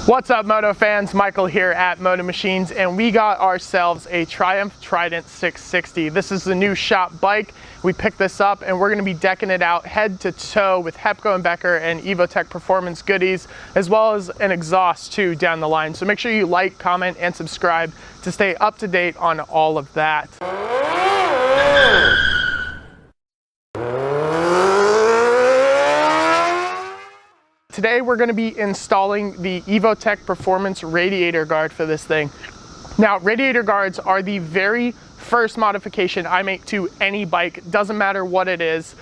What's up, Moto fans? Michael here at Moto Machines, and we got ourselves a Trident 660. This is the new shop bike. We picked this up and we're going to be decking it out head to toe with Hepco and Becker and Evotech Performance goodies, as well as an exhaust too down the line. So make sure you like, comment, and subscribe to stay up to date on all of that. Today we're going to be installing the Evotech Performance Radiator Guard for this thing. Now, radiator guards are the very first modification I make to any bike. Doesn't matter what it is.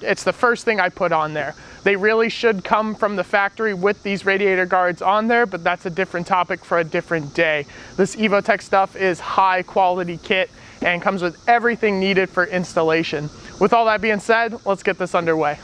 It's the first thing I put on there. They really should come from the factory with these radiator guards on there, but that's a different topic for a different day. This Evotech stuff is high quality kit and comes with everything needed for installation. With all that being said, let's get this underway.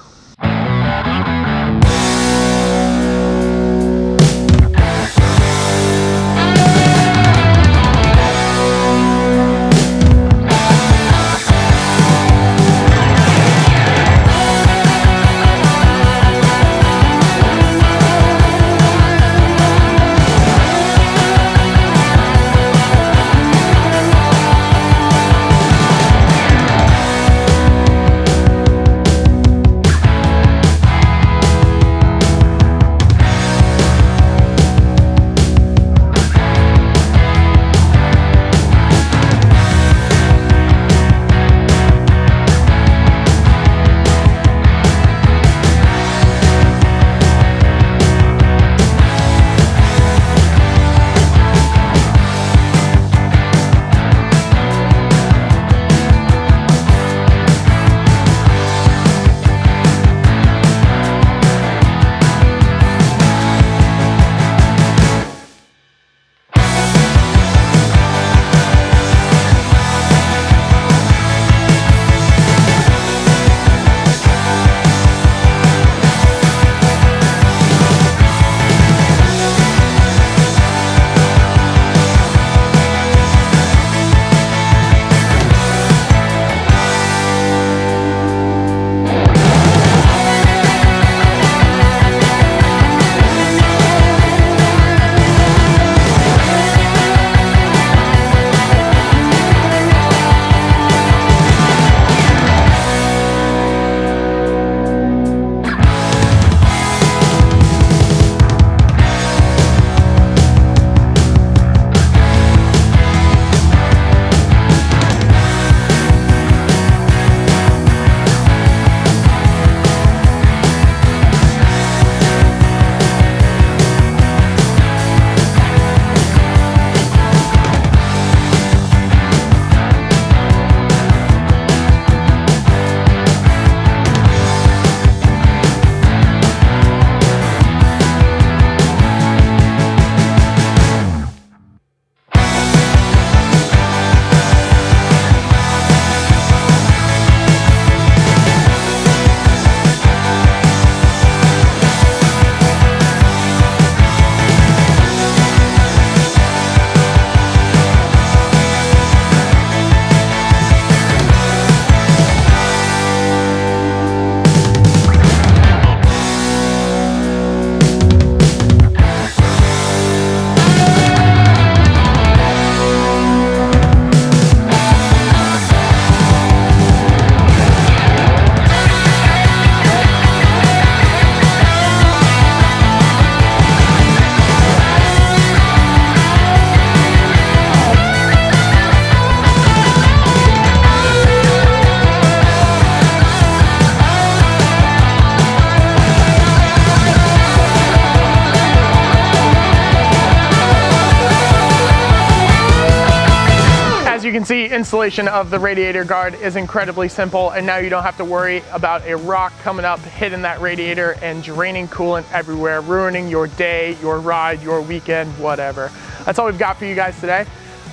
You can see installation of the radiator guard is incredibly simple, and now you don't have to worry about a rock coming up, hitting that radiator and draining coolant everywhere, ruining your day, your ride, your weekend, whatever. That's all we've got for you guys today.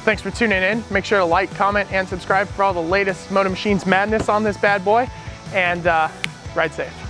Thanks for tuning in. Make sure to like, comment, and subscribe for all the latest Moto Machines madness on this bad boy, and ride safe.